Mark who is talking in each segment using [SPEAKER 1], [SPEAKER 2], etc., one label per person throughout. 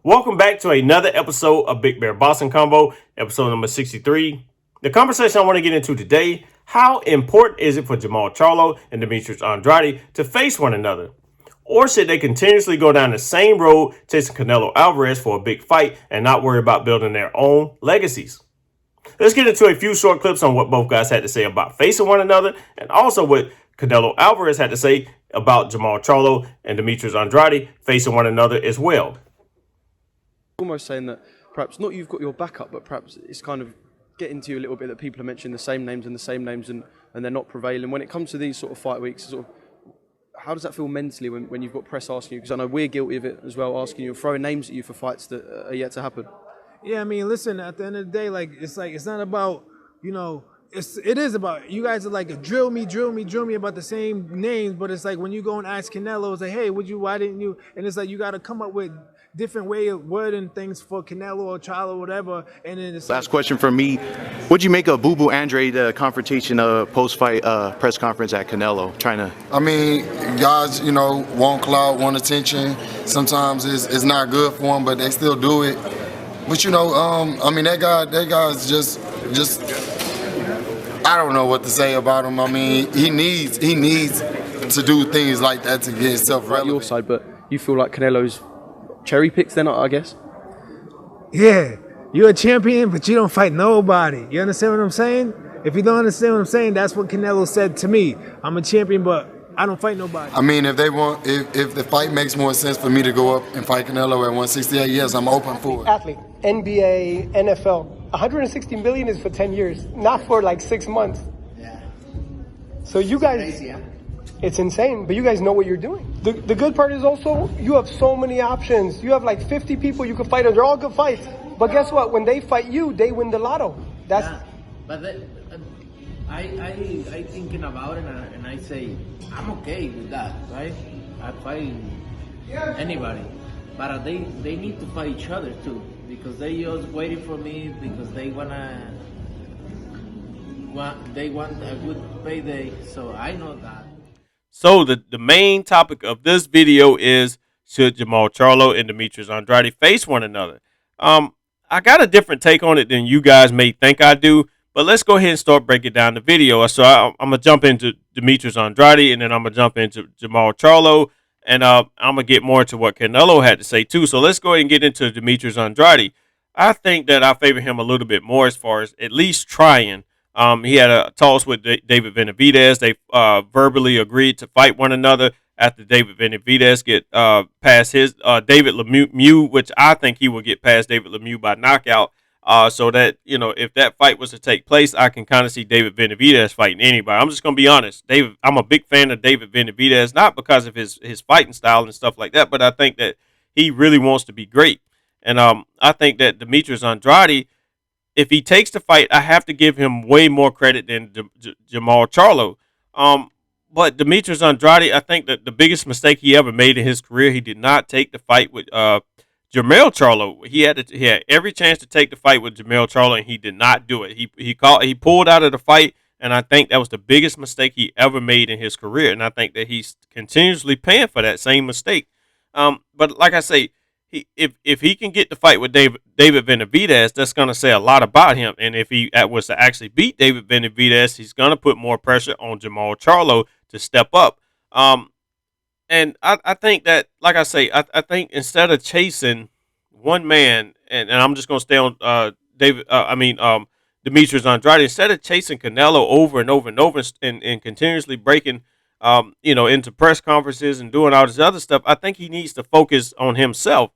[SPEAKER 1] Welcome back to another episode of Big Bear Boxing Combo, episode number 63. The conversation I want to get into today, how important is it for Jermall Charlo and Demetrius Andrade to face one another? Or should they continuously go down the same road chasing CANELO ALVAREZ for a big fight and not worry about building their own legacies? Let's get into a few short clips on what both guys had to say about facing one another and also what CANELO ALVAREZ had to say about Jermall Charlo and Demetrius Andrade facing one another as well.
[SPEAKER 2] Almost saying that perhaps not you've got your backup, but perhaps it's kind of getting to you a little bit that people are mentioning the same names and they're not prevailing. When it comes to these sort of fight weeks, sort of, how does that feel mentally when you've got press asking you? Because I know we're guilty of it as well, asking you, throwing names at you for fights that are yet to happen.
[SPEAKER 3] Yeah, I mean, listen, at the end of the day, it's not about, it is about, you guys are like, drill me about the same names, but it's like when you go and ask Canelo, it's like, hey, why didn't you? And it's like, you got to come up with different way of wording things for Canelo or Charlo or whatever. And then it's
[SPEAKER 4] last question from me. What'd you make of Boo Andrade confrontation post-fight press conference at Canelo?
[SPEAKER 5] I mean, guys, want clout, want attention. Sometimes it's not good for them, but they still do it. But I mean, that guy's just I don't know what to say about him. I mean, he needs to do things like that to get himself relevant.
[SPEAKER 2] Your side, but you feel like Canelo's cherry picks then, I guess?
[SPEAKER 3] Yeah, you're a champion, but you don't fight nobody. You understand what I'm saying? If you don't understand what I'm saying, that's what Canelo said to me. I'm a champion, but I don't fight nobody.
[SPEAKER 5] I mean, if the fight makes more sense for me to go up and fight Canelo at 168, yes, I'm open for it.
[SPEAKER 6] Athlete, NBA, NFL, 160 million is for 10 years, not for like 6 months.
[SPEAKER 7] Yeah.
[SPEAKER 6] So you guys,
[SPEAKER 7] crazy, yeah.
[SPEAKER 6] It's insane, but you guys know what you're doing. The good part is also, you have so many options. You have like 50 people you can fight, and they're all good fights. But guess what? When they fight you, they win the lotto.
[SPEAKER 7] But I thinking about it, and I say, I'm okay with that, right? I fight anybody. But they need to fight each other too, because they just waiting for me because they want a good payday. So I know that.
[SPEAKER 1] So the main topic of this video is, should Jermall Charlo and Demetrius Andrade face one another? I got a different take on it than you guys may think I do, but let's go ahead and start breaking down the video. So I'm going to jump into Demetrius Andrade, and then I'm going to jump into Jermall Charlo, and I'm going to get more into what Canelo had to say too. So let's go ahead and get into Demetrius Andrade. I think that I favor him a little bit more as far as at least trying. He had a toss with David Benavidez. They verbally agreed to fight one another after David Benavidez get past his David Lemieux, which I think he will get past David Lemieux by knockout. So that, if that fight was to take place, I can kind of see David Benavidez fighting anybody. I'm just going to be honest. I'm a big fan of David Benavidez, not because of his fighting style and stuff like that, but I think that he really wants to be great. And I think that Demetrius Andrade, if he takes the fight, I have to give him way more credit than Jermall Charlo. But Demetrius Andrade, I think that the biggest mistake he ever made in his career, he did not take the fight with Jermall Charlo. He had every chance to take the fight with Jermall Charlo, and he did not do it. He pulled out of the fight, and I think that was the biggest mistake he ever made in his career. And I think that he's continuously paying for that same mistake. But like I say, if he can get the fight with David Benavidez, that's going to say a lot about him. And if he was to actually beat David Benavidez, he's going to put more pressure on Jermall Charlo to step up. And I think that, like I say, I think instead of chasing one man, and I'm just going to stay on Demetrius Andrade, instead of chasing Canelo over and over and over and continuously breaking into press conferences and doing all this other stuff, I think he needs to focus on himself.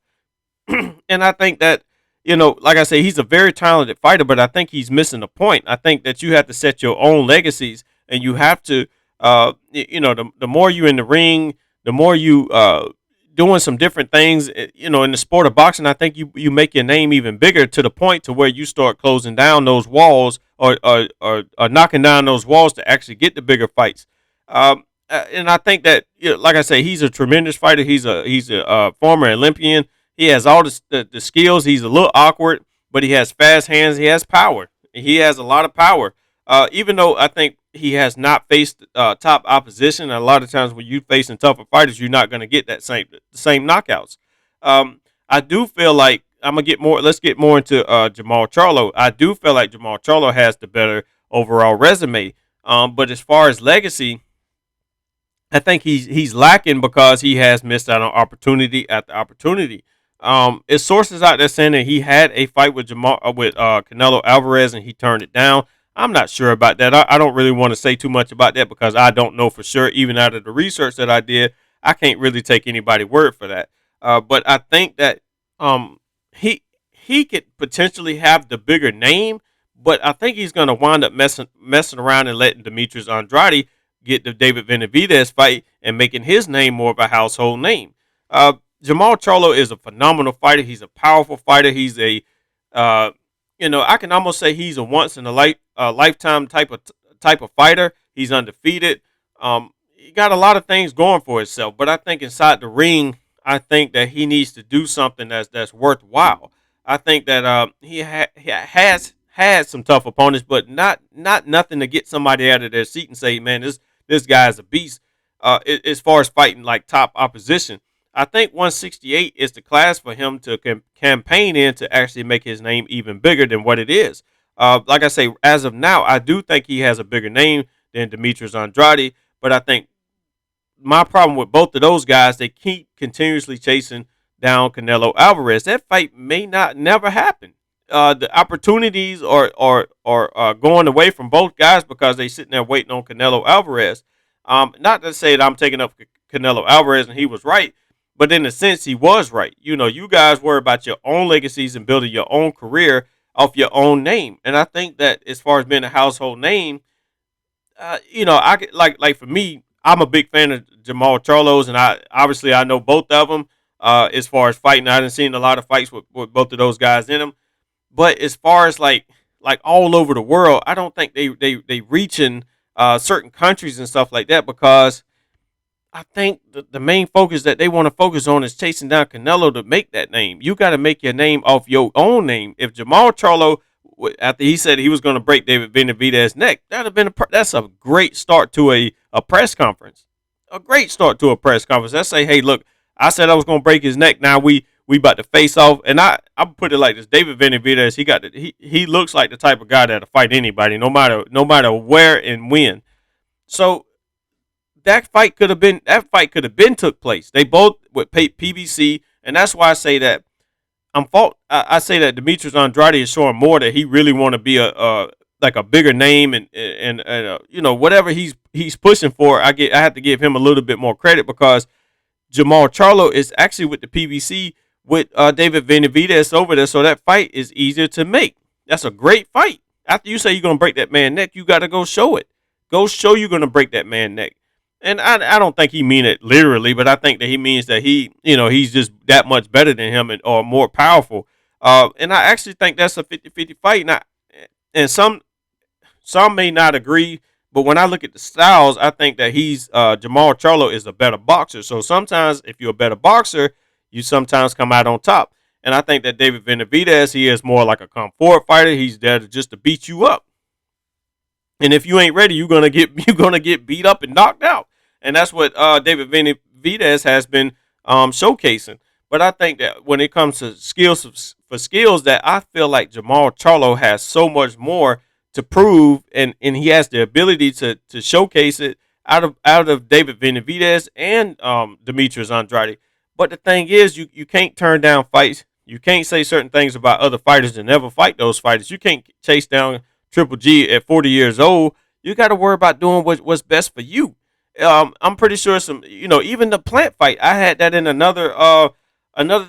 [SPEAKER 1] And I think that, like I say, he's a very talented fighter, but I think he's missing the point. I think that you have to set your own legacies, and you have to, the more you in the ring, the more you doing some different things, in the sport of boxing, I think you make your name even bigger to the point to where you start closing down those walls or knocking down those walls to actually get the bigger fights. And I think that, like I say, he's a tremendous fighter. He's a former Olympian. He has all the skills. He's a little awkward, but he has fast hands. He has power. He has a lot of power. Even though I think he has not faced top opposition, a lot of times when you facing tougher fighters, you're not going to get that same knockouts. I do feel like I'm gonna get more. Let's get more into Jermall Charlo. I do feel like Jermall Charlo has the better overall resume. But as far as legacy, I think he's lacking because he has missed out on opportunity after opportunity. It's sources out there saying that he had a fight with Canelo Alvarez and he turned it down. I'm not sure about that. I don't really want to say too much about that because I don't know for sure. Even out of the research that I did, I can't really take anybody's word for that. But I think that he could potentially have the bigger name, but I think he's going to wind up messing around and letting Demetrius Andrade get the David Benavidez fight and making his name more of a household name. Jermall Charlo is a phenomenal fighter. He's a powerful fighter. He's a, I can almost say he's a once in a lifetime type of fighter. He's undefeated. He got a lot of things going for himself, but I think inside the ring, I think that he needs to do something that's worthwhile. I think that he has had some tough opponents, but not nothing to get somebody out of their seat and say, man, this guy's a beast. As far as fighting like top opposition, I think 168 is the class for him to campaign in to actually make his name even bigger than what it is. Like I say, as of now, I do think he has a bigger name than Demetrius Andrade, but I think my problem with both of those guys, they keep continuously chasing down Canelo Alvarez. That fight may never happen. The opportunities are going away from both guys because they sitting there waiting on Canelo Alvarez. Not to say that I'm taking up Canelo Alvarez and he was right, but in a sense he was right. You guys worry about your own legacies and building your own career off your own name. And I think that as far as being a household name, I could, like for me, I'm a big fan of Jermall Charlo's, and I know both of them. As far as fighting, I haven't seen a lot of fights with both of those guys in them. But as far as like all over the world, I don't think they reaching certain countries and stuff like that because I think the main focus that they want to focus on is chasing down Canelo to make that name. You got to make your name off your own name. If Jermall Charlo, after he said he was going to break David Benavidez's neck, that's a great start to a press conference. A great start to a press conference. Let's say, hey, look, I said I was going to break his neck. Now we about to face off. And I put it like this: David Benavidez, he looks like the type of guy that'll fight anybody, no matter where and when. So that fight could have been took place. They both would pay PBC, and that's why I say that I say that Demetrius Andrade is showing more that he really want to be a bigger name and whatever he's pushing for. I have to give him a little bit more credit because Jermall Charlo is actually with the PBC with David Benavidez over there, so that fight is easier to make. That's a great fight. After you say you're gonna break that man's neck, you got to go show it. Go show you're gonna break that man's neck. And I don't think he mean it literally, but I think that he means that he's just that much better than him or more powerful. And I actually think that's a 50-50 fight. And some may not agree, but when I look at the styles, I think that Jermall Charlo is a better boxer. So sometimes if you're a better boxer, you sometimes come out on top. And I think that David Benavidez, he is more like a comfort fighter. He's there just to beat you up. And if you ain't ready, you're gonna get beat up and knocked out. And that's what David Benavidez has been showcasing. But I think that when it comes to skills, that I feel like Jermall Charlo has so much more to prove, and he has the ability to showcase it out of David Benavidez and Demetrius Andrade. But the thing is, you can't turn down fights. You can't say certain things about other fighters and never fight those fighters. You can't chase down Triple G at 40 years old. You got to worry about doing what's best for you. I'm pretty sure even the Plant fight, I had that in another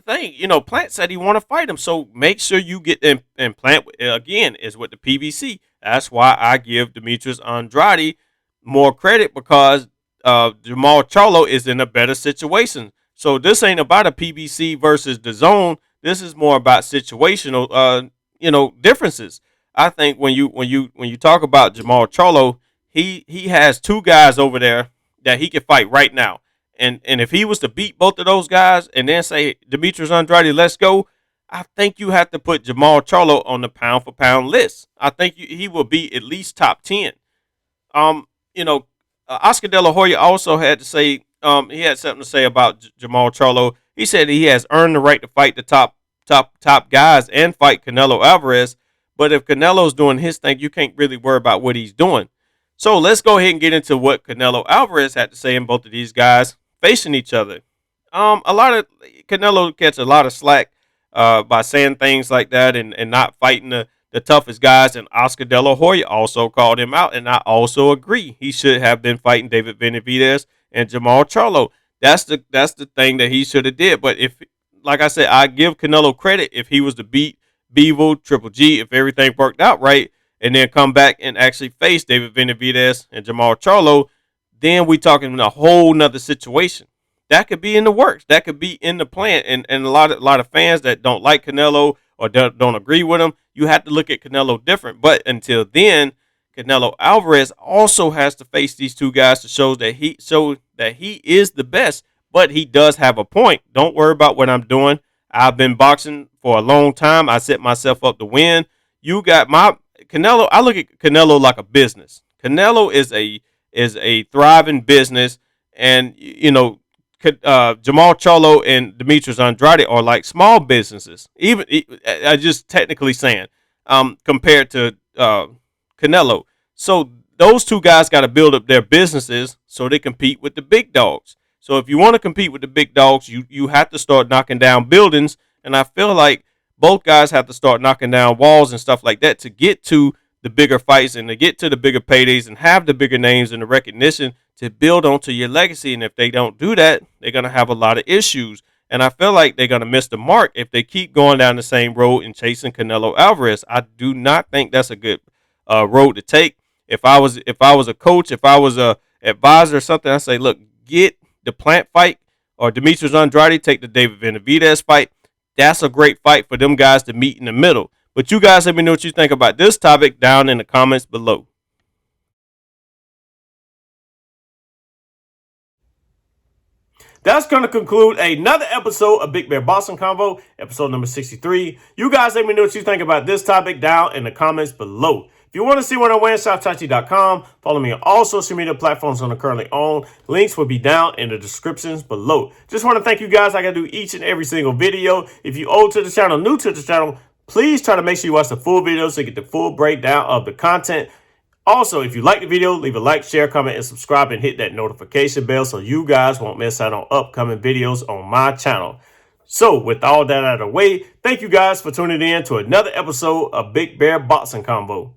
[SPEAKER 1] thing. Plant said he want to fight him, so make sure you get in. And Plant again is with the PBC. That's why I give Demetrius Andrade more credit because Jermall Charlo is in a better situation. So this ain't about a PBC versus the zone. This is more about situational differences. I think when you talk about Jermall Charlo, he has two guys over there that he can fight right now. And if he was to beat both of those guys and then say, Demetrius Andrade, let's go, I think you have to put Jermall Charlo on the pound for pound list. I think he will be at least top 10. Oscar De La Hoya also had to say, he had something to say about Jermall Charlo. He said he has earned the right to fight the top guys and fight Canelo Alvarez. But if Canelo's doing his thing, you can't really worry about what he's doing. So let's go ahead and get into what Canelo Alvarez had to say in both of these guys facing each other. A lot of Canelo catch a lot of slack by saying things like that and not fighting the toughest guys. And Oscar De La Hoya also called him out, and I also agree. He should have been fighting David Benavidez and Jermall Charlo. That's the thing that he should have did. But if, like I said, I give Canelo credit if he was to beat Bevo, Triple G, if everything worked out right, and then come back and actually face David Benavidez and Jermall Charlo, then we talking a whole nother situation. That could be in the works. That could be in the plan. And a lot of fans that don't like Canelo or don't agree with him, you have to look at Canelo different. But until then, Canelo Alvarez also has to face these two guys to show that he is the best. But he does have a point. Don't worry about what I'm doing. I've been boxing for a long time. I set myself up to win. You got my Canelo. I look at Canelo like a business. Canelo is a thriving business, and Jermall Charlo and Demetrius Andrade are like small businesses. Even I just technically saying, compared to Canelo. So those two guys got to build up their businesses so they compete with the big dogs. So if you want to compete with the big dogs, you have to start knocking down buildings. And I feel like both guys have to start knocking down walls and stuff like that to get to the bigger fights and to get to the bigger paydays and have the bigger names and the recognition to build onto your legacy. And if they don't do that, they're going to have a lot of issues. And I feel like they're going to miss the mark if they keep going down the same road and chasing Canelo Alvarez. I do not think that's a good road to take. If I was a coach, if I was a advisor or something, I say, look, get the Plant fight or Demetrius Andrade, take the David Benavidez fight. That's a great fight for them guys to meet in the middle. But you guys let me know what you think about this topic down in the comments below. That's going to conclude another episode of Big Bear Boxing Convo, episode number 63. You guys let me know what you think about this topic down in the comments below. If you want to see what I'm wearing, SouthTachi.com. Follow me on all social media platforms I'm currently on. Links will be down in the descriptions below. Just want to thank you guys. I got to do each and every single video. If you're old to the channel, new to the channel, please try to make sure you watch the full video so you get the full breakdown of the content. Also, if you like the video, leave a like, share, comment, and subscribe, and hit that notification bell so you guys won't miss out on upcoming videos on my channel. So, with all that out of the way, thank you guys for tuning in to another episode of Big Bear Boxing Convo.